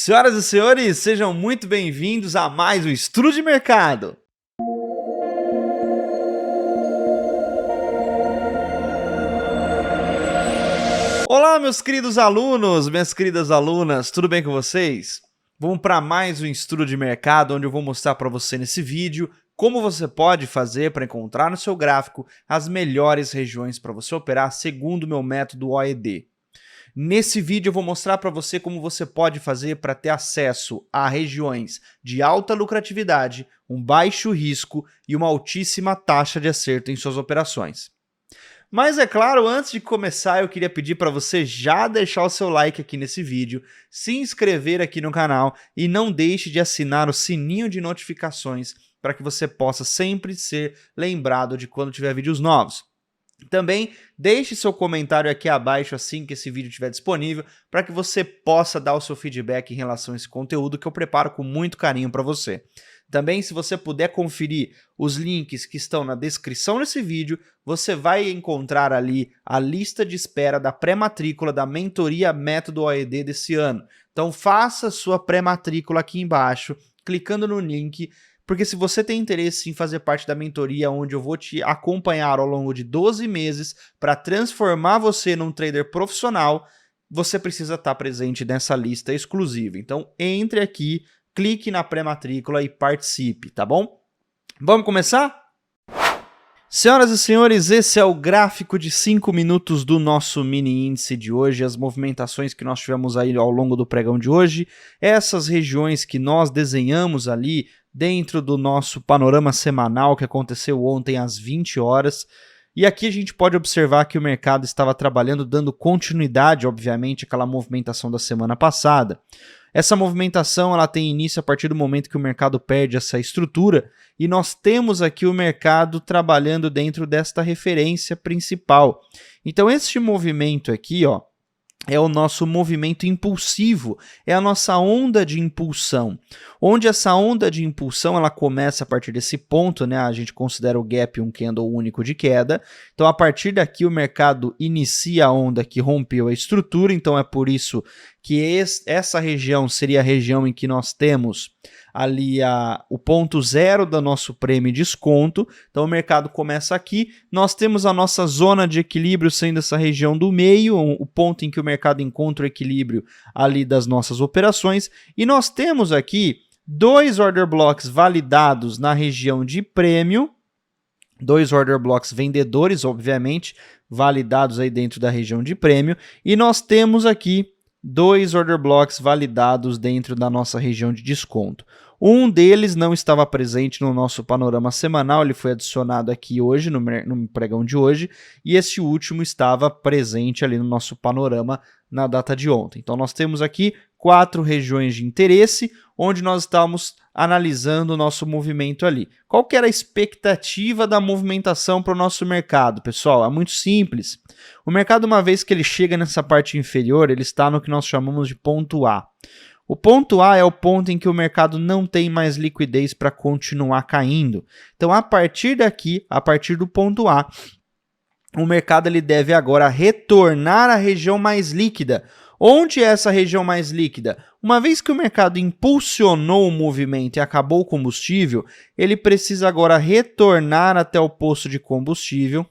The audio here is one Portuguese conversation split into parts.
Senhoras e senhores, sejam muito bem-vindos a mais um Estudo de Mercado. Olá, meus queridos alunos, minhas queridas alunas, tudo bem com vocês? Vamos para mais um Estudo de Mercado, onde eu vou mostrar para você nesse vídeo como você pode fazer para encontrar no seu gráfico as melhores regiões para você operar segundo o meu método OED. Nesse vídeo eu vou mostrar para você como você pode fazer para ter acesso a regiões de alta lucratividade, um baixo risco e uma altíssima taxa de acerto em suas operações. Mas é claro, antes de começar eu queria pedir para você já deixar o seu like aqui nesse vídeo, se inscrever aqui no canal e não deixe de assinar o sininho de notificações para que você possa sempre ser lembrado de quando tiver vídeos novos. Também deixe seu comentário aqui abaixo assim que esse vídeo estiver disponível para que você possa dar o seu feedback em relação a esse conteúdo que eu preparo com muito carinho para você. Também, se você puder conferir os links que estão na descrição desse vídeo, você vai encontrar ali a lista de espera da pré-matrícula da mentoria Método OED desse ano. Então faça sua pré-matrícula aqui embaixo, clicando no link, porque se você tem interesse em fazer parte da mentoria, onde eu vou te acompanhar ao longo de 12 meses para transformar você num trader profissional, você precisa estar presente nessa lista exclusiva. Então, entre aqui, clique na pré-matrícula e participe, tá bom? Vamos começar? Senhoras e senhores, esse é o gráfico de 5 minutos do nosso mini índice de hoje, as movimentações que nós tivemos aí ao longo do pregão de hoje, essas regiões que nós desenhamos ali dentro do nosso panorama semanal que aconteceu ontem às 20 horas. E aqui a gente pode observar que o mercado estava trabalhando, dando continuidade, obviamente, àquela movimentação da semana passada. Essa movimentação ela tem início a partir do momento que o mercado perde essa estrutura e nós temos aqui o mercado trabalhando dentro desta referência principal. Então este movimento aqui, ó, é o nosso movimento impulsivo, é a nossa onda de impulsão, onde essa onda de impulsão ela começa a partir desse ponto, né? A gente considera o gap um candle único de queda, então a partir daqui o mercado inicia a onda que rompeu a estrutura, então é por isso que essa região seria a região em que nós temos ali o ponto zero do nosso prêmio de desconto. Então o mercado começa aqui, nós temos a nossa zona de equilíbrio sendo essa região do meio, o ponto em que o mercado encontra o equilíbrio ali das nossas operações, e nós temos aqui dois order blocks validados na região de prêmio, dois order blocks vendedores, obviamente, validados aí dentro da região de prêmio, e nós temos aqui dois order blocks validados dentro da nossa região de desconto. Um deles não estava presente no nosso panorama semanal, ele foi adicionado aqui hoje, no pregão de hoje, e esse último estava presente ali no nosso panorama na data de ontem. Então nós temos aqui 4 regiões de interesse, onde nós estamos analisando o nosso movimento ali. Qual que era a expectativa da movimentação para o nosso mercado, pessoal? É muito simples. O mercado, uma vez que ele chega nessa parte inferior, ele está no que nós chamamos de ponto A. O ponto A é o ponto em que o mercado não tem mais liquidez para continuar caindo. Então, a partir daqui, a partir do ponto A, o mercado ele deve agora retornar à região mais líquida. Onde é essa região mais líquida? Uma vez que o mercado impulsionou o movimento e acabou o combustível, ele precisa agora retornar até o posto de combustível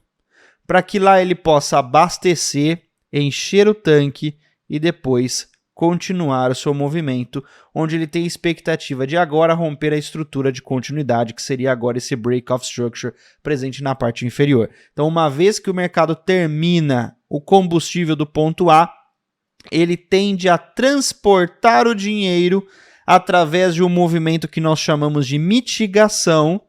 para que lá ele possa abastecer, encher o tanque e depois continuar o seu movimento, onde ele tem expectativa de agora romper a estrutura de continuidade, que seria agora esse break-off structure presente na parte inferior. Então, uma vez que o mercado termina o combustível do ponto A, ele tende a transportar o dinheiro através de um movimento que nós chamamos de mitigação,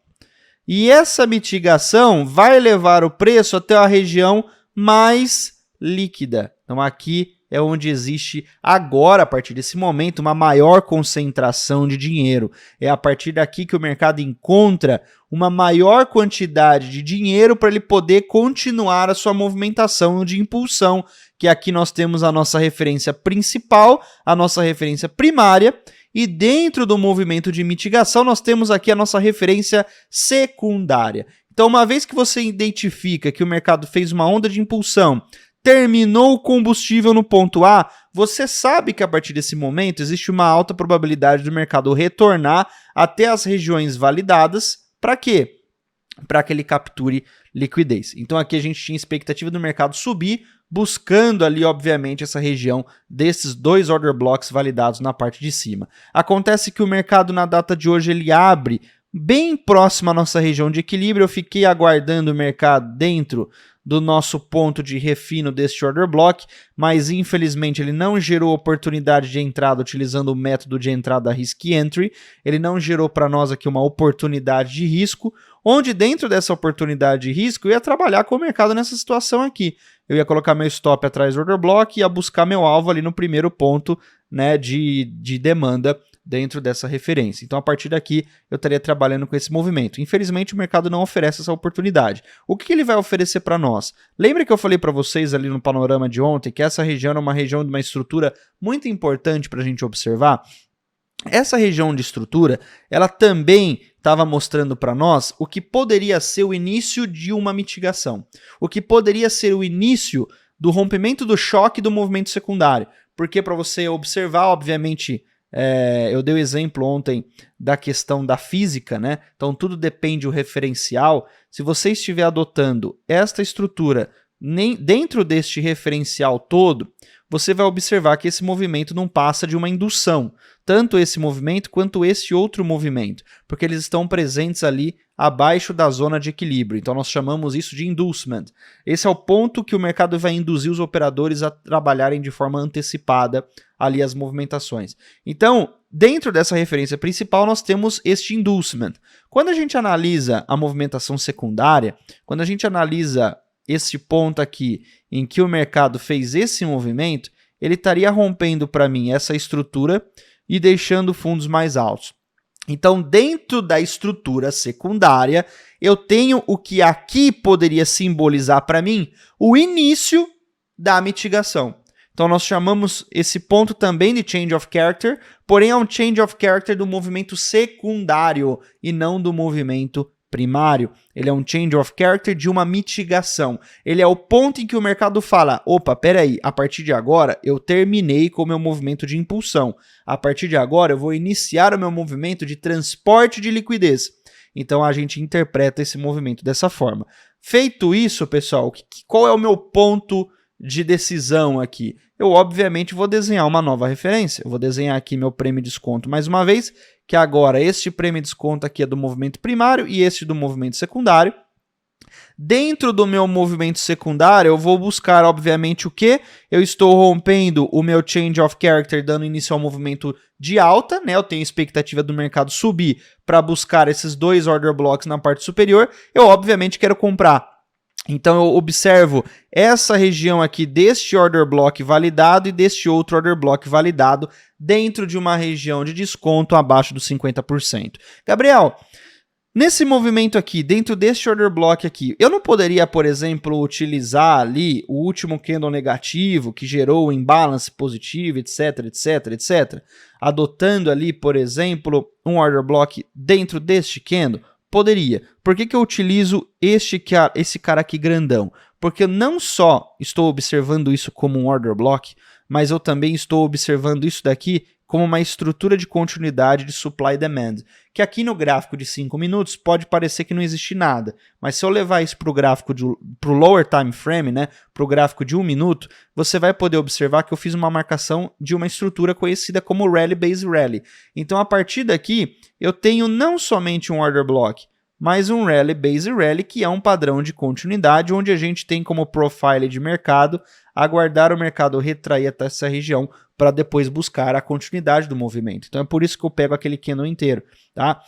e essa mitigação vai levar o preço até a região mais líquida. Então, aqui é onde existe agora, a partir desse momento, uma maior concentração de dinheiro. É a partir daqui que o mercado encontra uma maior quantidade de dinheiro para ele poder continuar a sua movimentação de impulsão, que aqui nós temos a nossa referência principal, a nossa referência primária, e dentro do movimento de mitigação nós temos aqui a nossa referência secundária. Então, uma vez que você identifica que o mercado fez uma onda de impulsão, terminou o combustível no ponto A, você sabe que a partir desse momento existe uma alta probabilidade do mercado retornar até as regiões validadas. Para quê? Para que ele capture liquidez. Então aqui a gente tinha expectativa do mercado subir, buscando ali, obviamente, essa região desses 2 order blocks validados na parte de cima. Acontece que o mercado na data de hoje ele abre bem próximo à nossa região de equilíbrio. Eu fiquei aguardando o mercado dentro do nosso ponto de refino deste order block, mas infelizmente ele não gerou oportunidade de entrada utilizando o método de entrada Risk Entry, ele não gerou para nós aqui uma oportunidade de risco, onde dentro dessa oportunidade de risco eu ia trabalhar com o mercado nessa situação aqui. Eu ia colocar meu stop atrás do order block e ia buscar meu alvo ali no primeiro ponto, né, de demanda dentro dessa referência. Então, a partir daqui, eu estaria trabalhando com esse movimento. Infelizmente, o mercado não oferece essa oportunidade. O que ele vai oferecer para nós? Lembra que eu falei para vocês ali no panorama de ontem que essa região é uma região de uma estrutura muito importante para a gente observar? Essa região de estrutura, ela também estava mostrando para nós o que poderia ser o início de uma mitigação. O que poderia ser o início do rompimento do choque do movimento secundário. Porque para você observar, obviamente, eu dei o exemplo ontem da questão da física, né? Então tudo depende do referencial. Se você estiver adotando esta estrutura dentro deste referencial todo, você vai observar que esse movimento não passa de uma indução. Tanto esse movimento quanto esse outro movimento, porque eles estão presentes ali abaixo da zona de equilíbrio. Então nós chamamos isso de inducement. Esse é o ponto que o mercado vai induzir os operadores a trabalharem de forma antecipada ali as movimentações. Então, dentro dessa referência principal, nós temos este inducement. Quando a gente analisa a movimentação secundária, quando a gente analisa esse ponto aqui em que o mercado fez esse movimento, ele estaria rompendo para mim essa estrutura e deixando fundos mais altos. Então, dentro da estrutura secundária, eu tenho o que aqui poderia simbolizar para mim o início da mitigação. Então, nós chamamos esse ponto também de change of character, porém é um change of character do movimento secundário e não do movimento primário. Ele é um change of character de uma mitigação. Ele é o ponto em que o mercado fala, opa, peraí, a partir de agora eu terminei com o meu movimento de impulsão. A partir de agora eu vou iniciar o meu movimento de transporte de liquidez. Então a gente interpreta esse movimento dessa forma. Feito isso, pessoal, qual é o meu ponto de decisão aqui? Eu obviamente vou desenhar uma nova referência. Eu vou desenhar aqui meu prêmio de desconto mais uma vez, que agora este prêmio de desconto aqui é do movimento primário e este do movimento secundário. Dentro do meu movimento secundário, eu vou buscar, obviamente, o quê? Eu estou rompendo o meu change of character, dando início ao movimento de alta, né? Eu tenho expectativa do mercado subir para buscar esses 2 order blocks na parte superior. Eu, obviamente, quero comprar. Então, eu observo essa região aqui deste order block validado e deste outro order block validado dentro de uma região de desconto abaixo dos 50%. Gabriel, nesse movimento aqui, dentro deste order block aqui, eu não poderia, por exemplo, utilizar ali o último candle negativo que gerou o imbalance positivo, etc, etc, etc, adotando ali, por exemplo, um order block dentro deste candle? Poderia. Por que eu utilizo esse cara aqui grandão? Porque eu não só estou observando isso como um order block, mas eu também estou observando isso daqui como uma estrutura de continuidade de supply e demand, que aqui no gráfico de 5 minutos pode parecer que não existe nada, mas se eu levar isso para o gráfico, para o lower time frame, né, para o gráfico de 1 minuto, você vai poder observar que eu fiz uma marcação de uma estrutura conhecida como Rally Base Rally. Então, a partir daqui, eu tenho não somente um order block, mas um Rally Base Rally, que é um padrão de continuidade, onde a gente tem como profile de mercado aguardar o mercado retrair até essa região para depois buscar a continuidade do movimento. Então é por isso que eu pego aquele candle inteiro, tá?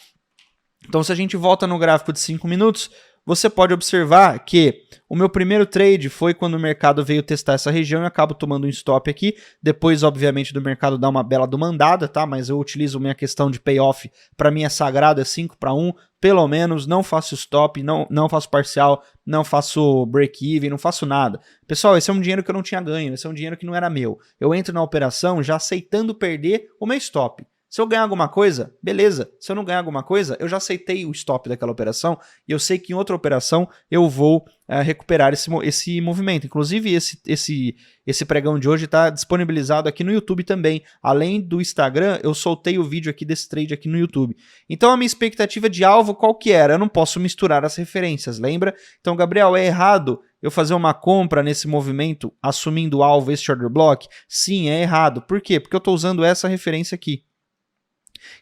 Então se a gente volta no gráfico de 5 minutos, você pode observar que o meu primeiro trade foi quando o mercado veio testar essa região e eu acabo tomando um stop aqui. Depois, obviamente, do mercado dar uma bela demandada, tá? Mas eu utilizo minha questão de payoff, para mim é sagrado, é 5-1, pelo menos, não faço stop, não faço parcial, não faço break-even, não faço nada. Pessoal, esse é um dinheiro que eu não tinha ganho, esse é um dinheiro que não era meu. Eu entro na operação já aceitando perder o meu stop. Se eu ganhar alguma coisa, beleza. Se eu não ganhar alguma coisa, eu já aceitei o stop daquela operação e eu sei que em outra operação eu vou recuperar esse movimento. Inclusive, esse pregão de hoje está disponibilizado aqui no YouTube também. Além do Instagram, eu soltei o vídeo aqui desse trade aqui no YouTube. Então, a minha expectativa de alvo qual que era? Eu não posso misturar as referências, lembra? Então, Gabriel, é errado eu fazer uma compra nesse movimento assumindo o alvo, este order block? Sim, é errado. Por quê? Porque eu estou usando essa referência aqui.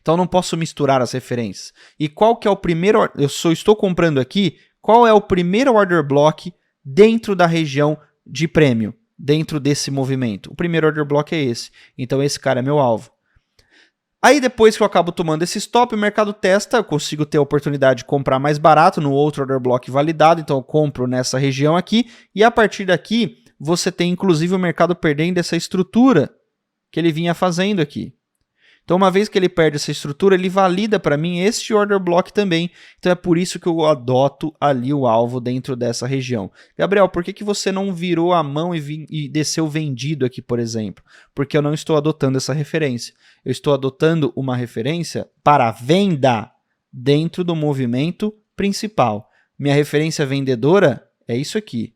Então não posso misturar as referências. E qual que é o primeiro... Eu só estou comprando aqui. Qual é o primeiro order block dentro da região de prêmio? Dentro desse movimento. O primeiro order block é esse. Então esse cara é meu alvo. Aí depois que eu acabo tomando esse stop, o mercado testa, eu consigo ter a oportunidade de comprar mais barato no outro order block validado. Então eu compro nessa região aqui. E a partir daqui, você tem inclusive o mercado perdendo essa estrutura que ele vinha fazendo aqui. Então, uma vez que ele perde essa estrutura, ele valida para mim este order block também. Então, é por isso que eu adoto ali o alvo dentro dessa região. Gabriel, por que você não virou a mão e desceu vendido aqui, por exemplo? Porque eu não estou adotando essa referência. Eu estou adotando uma referência para venda dentro do movimento principal. Minha referência vendedora é isso aqui.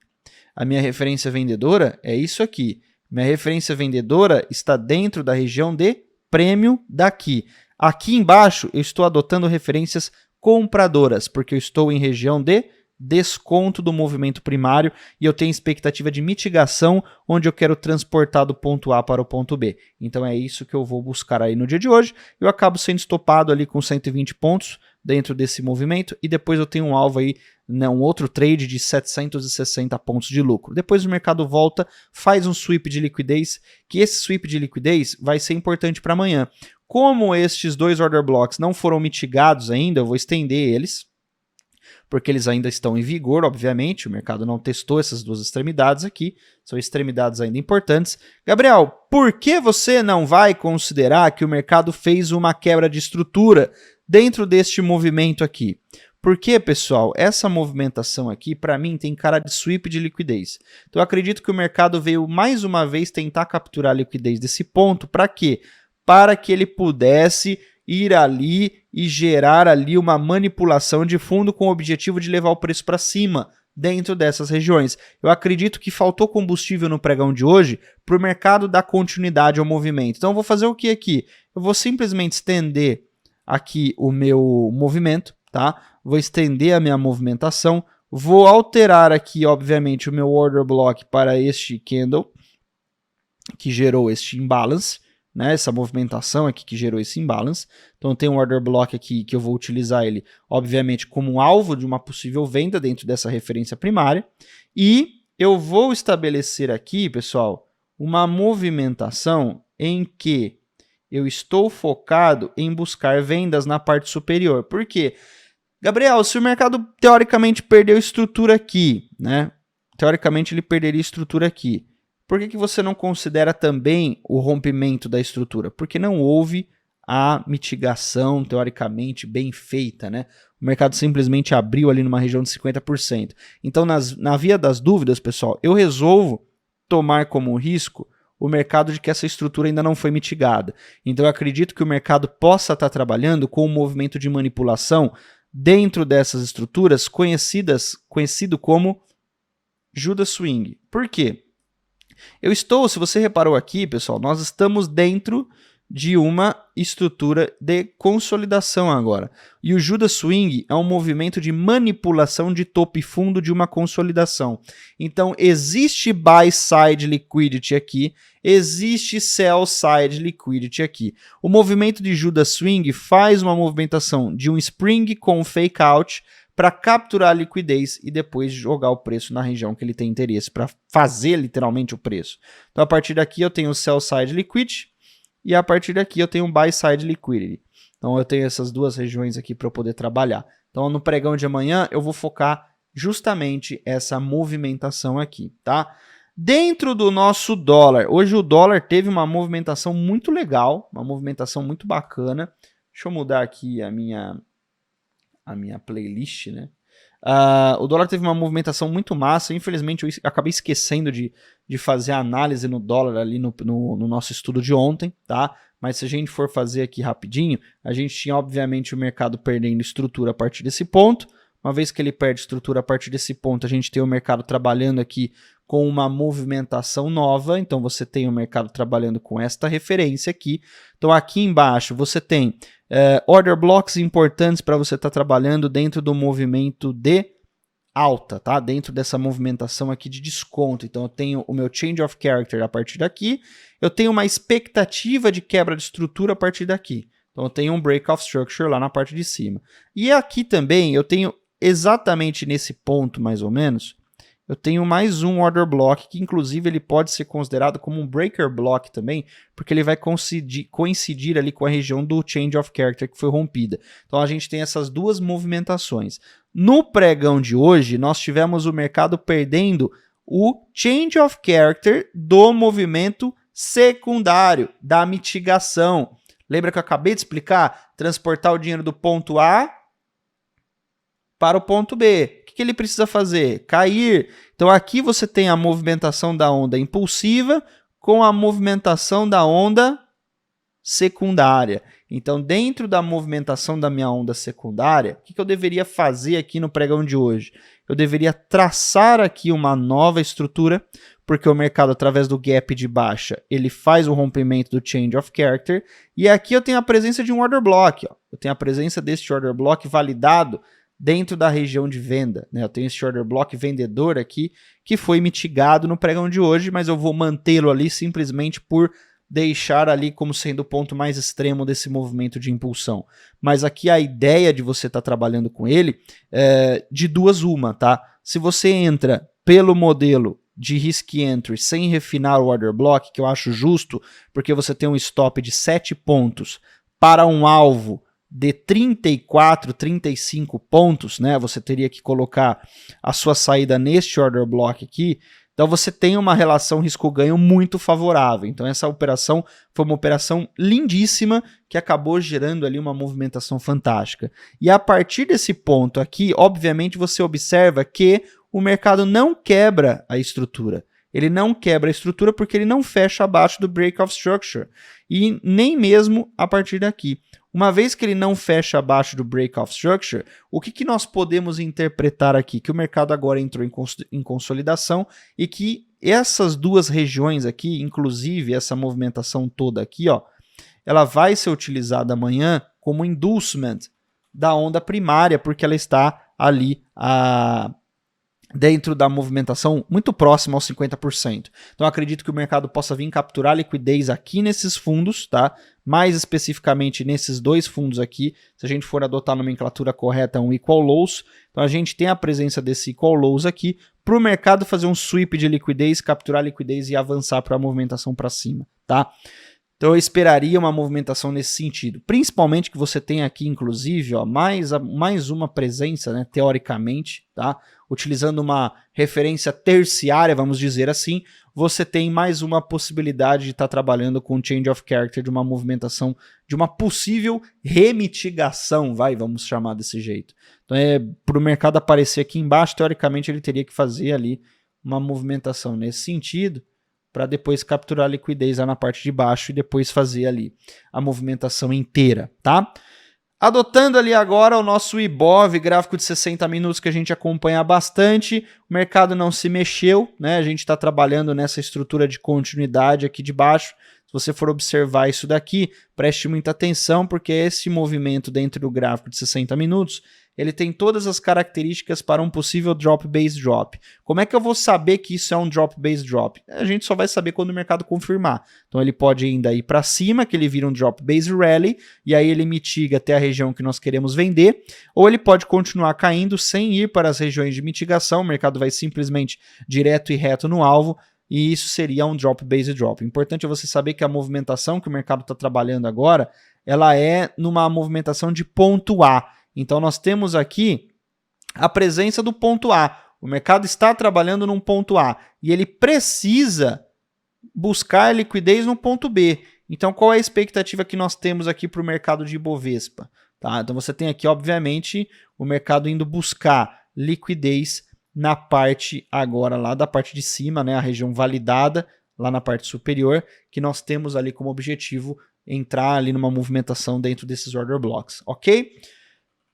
A minha referência vendedora é isso aqui. Minha referência vendedora está dentro da região de prêmio daqui. Aqui embaixo eu estou adotando referências compradoras, porque eu estou em região de desconto do movimento primário e eu tenho expectativa de mitigação, onde eu quero transportar do ponto A para o ponto B. Então é isso que eu vou buscar aí no dia de hoje. Eu acabo sendo estopado ali com 120 pontos dentro desse movimento e depois eu tenho um alvo aí, né, um outro trade de 760 pontos de lucro. Depois o mercado volta, faz um sweep de liquidez, que esse sweep de liquidez vai ser importante para amanhã. Como estes dois order blocks não foram mitigados ainda, eu vou estender eles, porque eles ainda estão em vigor, obviamente, o mercado não testou essas duas extremidades aqui, são extremidades ainda importantes. Gabriel, por que você não vai considerar que o mercado fez uma quebra de estrutura dentro deste movimento aqui? Porque, pessoal, essa movimentação aqui, para mim, tem cara de sweep de liquidez. Então, eu acredito que o mercado veio mais uma vez tentar capturar a liquidez desse ponto. Para quê? Para que ele pudesse ir ali e gerar ali uma manipulação de fundo com o objetivo de levar o preço para cima dentro dessas regiões. Eu acredito que faltou combustível no pregão de hoje para o mercado dar continuidade ao movimento. Então, eu vou fazer o que aqui? Eu vou simplesmente estender aqui o meu movimento, tá? Vou estender a minha movimentação, vou alterar aqui, obviamente, o meu order block para este candle, que gerou este imbalance, né? Essa movimentação aqui que gerou esse imbalance. Então, tem um order block aqui que eu vou utilizar ele, obviamente, como um alvo de uma possível venda dentro dessa referência primária. E eu vou estabelecer aqui, pessoal, uma movimentação em que eu estou focado em buscar vendas na parte superior. Por quê? Gabriel, se o mercado teoricamente perdeu estrutura aqui, né? Teoricamente ele perderia estrutura aqui. Por que você não considera também o rompimento da estrutura? Porque não houve a mitigação teoricamente bem feita, né? O mercado simplesmente abriu ali numa região de 50%. Então, na via das dúvidas, pessoal, eu resolvo tomar como risco o mercado de que essa estrutura ainda não foi mitigada. Então, eu acredito que o mercado possa estar trabalhando com um movimento de manipulação dentro dessas estruturas conhecido como Judas Swing. Por quê? Se você reparou aqui, pessoal, nós estamos dentro de uma estrutura de consolidação agora. E o Judas Swing é um movimento de manipulação de topo e fundo de uma consolidação. Então, existe buy side liquidity aqui, existe sell side liquidity aqui. O movimento de Judas Swing faz uma movimentação de um spring com fake out para capturar a liquidez e depois jogar o preço na região que ele tem interesse, para fazer literalmente o preço. Então, a partir daqui eu tenho o sell side liquidity, e a partir daqui eu tenho um buy side liquidity. Então eu tenho essas duas regiões aqui para eu poder trabalhar. Então no pregão de amanhã eu vou focar justamente essa movimentação aqui, tá? Dentro do nosso dólar, hoje o dólar teve uma movimentação muito legal, uma movimentação muito bacana. Deixa eu mudar aqui a minha playlist, né? O dólar teve uma movimentação muito massa, infelizmente eu acabei esquecendo de fazer a análise no dólar ali no nosso estudo de ontem, tá? Mas se a gente for fazer aqui rapidinho, a gente tinha obviamente o mercado perdendo estrutura a partir desse ponto. Uma vez que ele perde estrutura a partir desse ponto, a gente tem o mercado trabalhando aqui com uma movimentação nova, então você tem o mercado trabalhando com esta referência aqui. Então aqui embaixo você tem order blocks importantes para você estar trabalhando dentro do movimento de alta, tá? Dentro dessa movimentação aqui de desconto. Então eu tenho o meu change of character a partir daqui, eu tenho uma expectativa de quebra de estrutura a partir daqui. Então eu tenho um break of structure lá na parte de cima. E aqui também eu tenho exatamente nesse ponto mais ou menos, eu tenho mais um order block, que inclusive ele pode ser considerado como um breaker block também, porque ele vai coincidir ali com a região do change of character que foi rompida. Então a gente tem essas duas movimentações. No pregão de hoje, nós tivemos o mercado perdendo o change of character do movimento secundário, da mitigação. Lembra que eu acabei de explicar? Transportar o dinheiro do ponto A para o ponto B. O que ele precisa fazer? Cair. Então aqui você tem a movimentação da onda impulsiva com a movimentação da onda secundária. Então dentro da movimentação da minha onda secundária, o que eu deveria fazer aqui no pregão de hoje? Eu deveria traçar aqui uma nova estrutura, porque o mercado, através do gap de baixa, ele faz o rompimento do change of character, e aqui eu tenho a presença de um order block. Ó. Eu tenho a presença deste order block validado dentro da região de venda, né? Eu tenho esse order block vendedor aqui, que foi mitigado no pregão de hoje, mas eu vou mantê-lo ali simplesmente por deixar ali como sendo o ponto mais extremo desse movimento de impulsão. Mas aqui a ideia de você estar trabalhando com ele é de duas uma, tá? Se você entra pelo modelo de risk entry sem refinar o order block, que eu acho justo, porque você tem um stop de 7 pontos para um alvo de 34, 35 pontos, né? Você teria que colocar a sua saída neste order block aqui. Então você tem uma relação risco-ganho muito favorável. Então essa operação foi uma operação lindíssima que acabou gerando ali uma movimentação fantástica. E a partir desse ponto aqui, obviamente você observa que o mercado não quebra a estrutura. Ele não quebra a estrutura porque ele não fecha abaixo do break of structure. E nem mesmo a partir daqui. Uma vez que ele não fecha abaixo do break of structure, o que nós podemos interpretar aqui? Que o mercado agora entrou em consolidação e que essas duas regiões aqui, inclusive essa movimentação toda aqui, ó, ela vai ser utilizada amanhã como inducement da onda primária, porque ela está ali dentro da movimentação muito próxima aos 50%. Então acredito que o mercado possa vir capturar liquidez aqui nesses fundos, tá? Mais especificamente nesses dois fundos aqui, se a gente for adotar a nomenclatura correta, um equal lows. Então a gente tem a presença desse equal lows aqui para o mercado fazer um sweep de liquidez, capturar liquidez e avançar para a movimentação para cima, tá? Então eu esperaria uma movimentação nesse sentido. Principalmente que você tem aqui, inclusive, ó, mais uma presença, né, teoricamente, tá? Utilizando uma referência terciária, vamos dizer assim, você tem mais uma possibilidade de estar trabalhando com change of character de uma movimentação, de uma possível remitigação, vamos chamar desse jeito. Então para o mercado aparecer aqui embaixo, teoricamente ele teria que fazer ali uma movimentação nesse sentido, para depois capturar a liquidez lá na parte de baixo e depois fazer ali a movimentação inteira, tá? Adotando ali agora o nosso IBOV, gráfico de 60 minutos que a gente acompanha bastante, o mercado não se mexeu, né? A gente está trabalhando nessa estrutura de continuidade aqui de baixo. Se você for observar isso daqui, preste muita atenção, porque esse movimento dentro do gráfico de 60 minutos, ele tem todas as características para um possível drop base drop. Como é que eu vou saber que isso é um drop base drop? A gente só vai saber quando o mercado confirmar. Então ele pode ainda ir para cima, que ele vira um drop base rally, e aí ele mitiga até a região que nós queremos vender, ou ele pode continuar caindo sem ir para as regiões de mitigação, o mercado vai simplesmente direto e reto no alvo, e isso seria um drop base drop. O importante é você saber que a movimentação que o mercado está trabalhando agora, ela é numa movimentação de ponto A. Então nós temos aqui a presença do ponto A. O mercado está trabalhando num ponto A e ele precisa buscar liquidez no ponto B. Então qual é a expectativa que nós temos aqui para o mercado de Ibovespa? Tá? Então você tem aqui, obviamente, o mercado indo buscar liquidez na parte agora lá da parte de cima, né, a região validada lá na parte superior, que nós temos ali como objetivo entrar ali numa movimentação dentro desses order blocks, ok?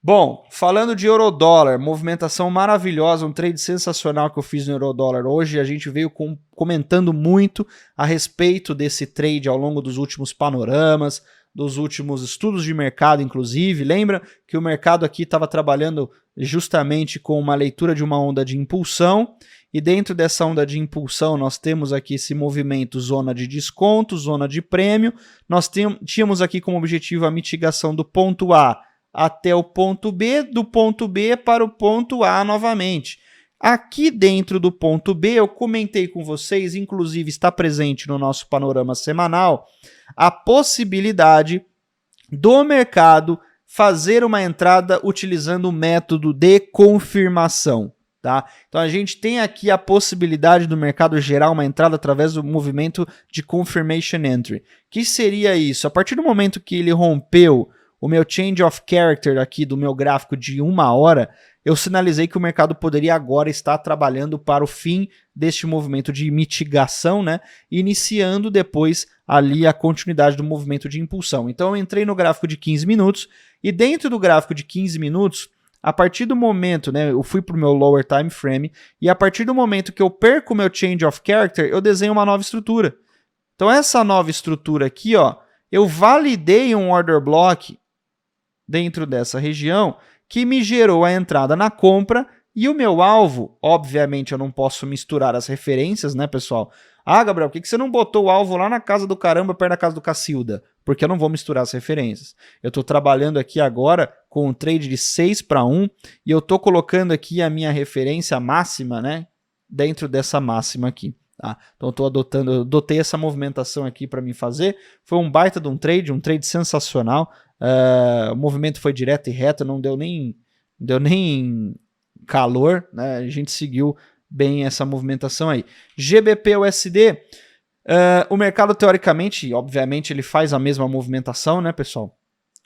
Bom, falando de euro-dólar, movimentação maravilhosa, um trade sensacional que eu fiz no euro-dólar hoje. A gente veio comentando muito a respeito desse trade ao longo dos últimos panoramas, dos últimos estudos de mercado, inclusive. Lembra que o mercado aqui estava trabalhando justamente com uma leitura de uma onda de impulsão, e dentro dessa onda de impulsão nós temos aqui esse movimento zona de desconto, zona de prêmio. Nós tínhamos aqui como objetivo a mitigação do ponto A até o ponto B, do ponto B para o ponto A novamente. Aqui dentro do ponto B, eu comentei com vocês, inclusive está presente no nosso panorama semanal, a possibilidade do mercado fazer uma entrada utilizando o método de confirmação. Tá? Então a gente tem aqui a possibilidade do mercado gerar uma entrada através do movimento de Confirmation Entry. Que seria isso? A partir do momento que ele rompeu o meu Change of Character aqui do meu gráfico de 1 hora, eu sinalizei que o mercado poderia agora estar trabalhando para o fim deste movimento de mitigação, né? Iniciando depois ali a continuidade do movimento de impulsão. Então eu entrei no gráfico de 15 minutos e dentro do gráfico de 15 minutos, a partir do momento, né, eu fui para o meu lower time frame e a partir do momento que eu perco o meu Change of Character, eu desenho uma nova estrutura. Então essa nova estrutura aqui, ó, eu validei um order block dentro dessa região, que me gerou a entrada na compra, e o meu alvo, obviamente eu não posso misturar as referências, né, pessoal? Ah, Gabriel, por que você não botou o alvo lá na casa do caramba, perto da casa do Cacilda? Porque eu não vou misturar as referências. Eu estou trabalhando aqui agora com um trade de 6-1, e eu estou colocando aqui a minha referência máxima, né, dentro dessa máxima aqui. Tá? Então eu adotei essa movimentação aqui para mim fazer. Foi um baita de um trade sensacional. O movimento foi direto e reto, não deu nem calor, né? A gente seguiu bem essa movimentação aí. GBP-USD, o mercado teoricamente, obviamente, ele faz a mesma movimentação, né, pessoal?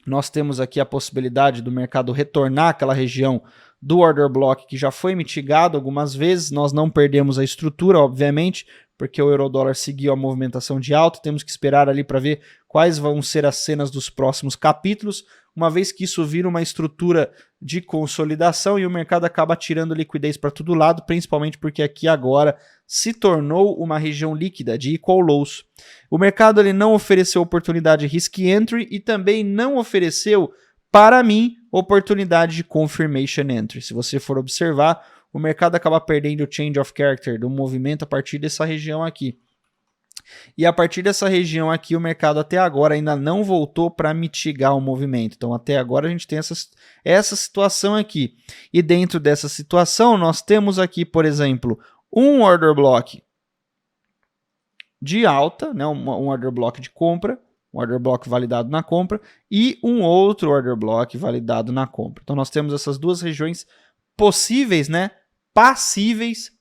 Nós temos aqui a possibilidade do mercado retornar àquela região do order block que já foi mitigado algumas vezes. Nós não perdemos a estrutura, obviamente, porque o euro-dólar seguiu a movimentação de alta. Temos que esperar ali para ver quais vão ser as cenas dos próximos capítulos, uma vez que isso vira uma estrutura de consolidação e o mercado acaba tirando liquidez para todo lado, principalmente porque aqui agora se tornou uma região líquida de equal lows. O mercado ele não ofereceu oportunidade de risk entry e também não ofereceu, para mim, oportunidade de confirmation entry. Se você for observar, o mercado acaba perdendo o change of character do movimento a partir dessa região aqui. E a partir dessa região aqui, o mercado até agora ainda não voltou para mitigar o movimento. Então, até agora a gente tem essa situação aqui. E dentro dessa situação, nós temos aqui, por exemplo, um order block de alta, né, um order block de compra, um order block validado na compra, e um outro order block validado na compra. Então, nós temos essas duas regiões possíveis, né, passíveis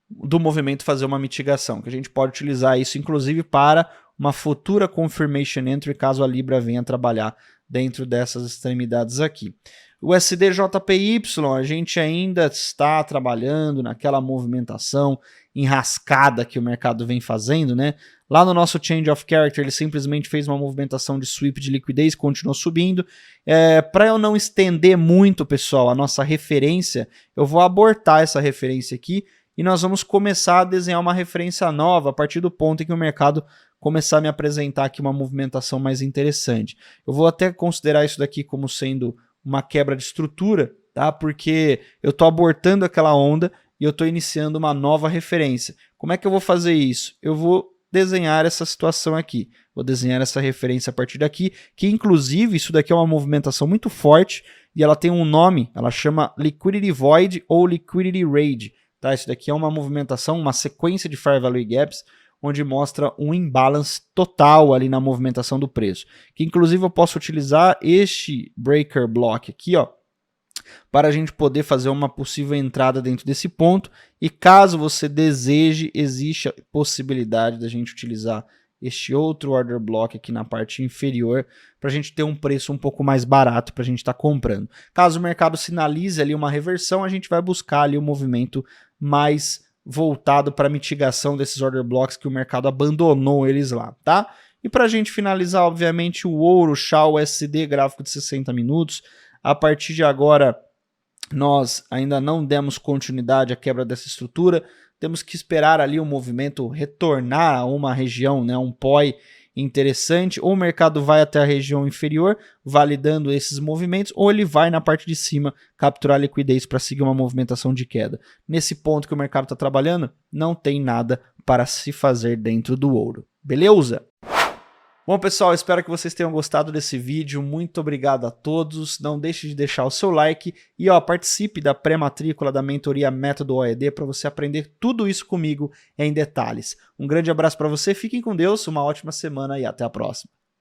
do movimento fazer uma mitigação, que a gente pode utilizar isso inclusive para uma futura confirmation entry caso a Libra venha trabalhar dentro dessas extremidades aqui. O USD-JPY, a gente ainda está trabalhando naquela movimentação enrascada que o mercado vem fazendo, né? Lá no nosso Change of Character, ele simplesmente fez uma movimentação de sweep de liquidez, continuou subindo. Para eu não estender muito, pessoal, a nossa referência, eu vou abortar essa referência aqui e nós vamos começar a desenhar uma referência nova a partir do ponto em que o mercado começar a me apresentar aqui uma movimentação mais interessante. Eu vou até considerar isso daqui como sendo uma quebra de estrutura, tá? Porque eu estou abortando aquela onda e eu estou iniciando uma nova referência. Como é que eu vou fazer isso? Eu vou desenhar essa situação aqui. Vou desenhar essa referência a partir daqui, que inclusive isso daqui é uma movimentação muito forte e ela tem um nome, ela chama Liquidity Void ou Liquidity Raid. Tá? Isso daqui é uma movimentação, uma sequência de Fair Value Gaps, onde mostra um imbalance total ali na movimentação do preço. Que inclusive eu posso utilizar este breaker block aqui, ó, para a gente poder fazer uma possível entrada dentro desse ponto. E caso você deseje, existe a possibilidade da gente utilizar este outro order block aqui na parte inferior, para a gente ter um preço um pouco mais barato para a gente estar comprando. Caso o mercado sinalize ali uma reversão, a gente vai buscar ali um movimento mais voltado para mitigação desses order blocks que o mercado abandonou eles lá, tá? E para a gente finalizar, obviamente, o ouro, Shao, USD, gráfico de 60 minutos. A partir de agora, nós ainda não demos continuidade à quebra dessa estrutura. Temos que esperar ali o movimento retornar a uma região, né, um POI interessante. Ou o mercado vai até a região inferior, validando esses movimentos, ou ele vai na parte de cima capturar liquidez para seguir uma movimentação de queda. Nesse ponto que o mercado está trabalhando, não tem nada para se fazer dentro do ouro. Beleza? Bom, pessoal, espero que vocês tenham gostado desse vídeo. Muito obrigado a todos. Não deixe de deixar o seu like e participe da pré-matrícula da mentoria Método OED para você aprender tudo isso comigo em detalhes. Um grande abraço para você, fiquem com Deus, uma ótima semana e até a próxima.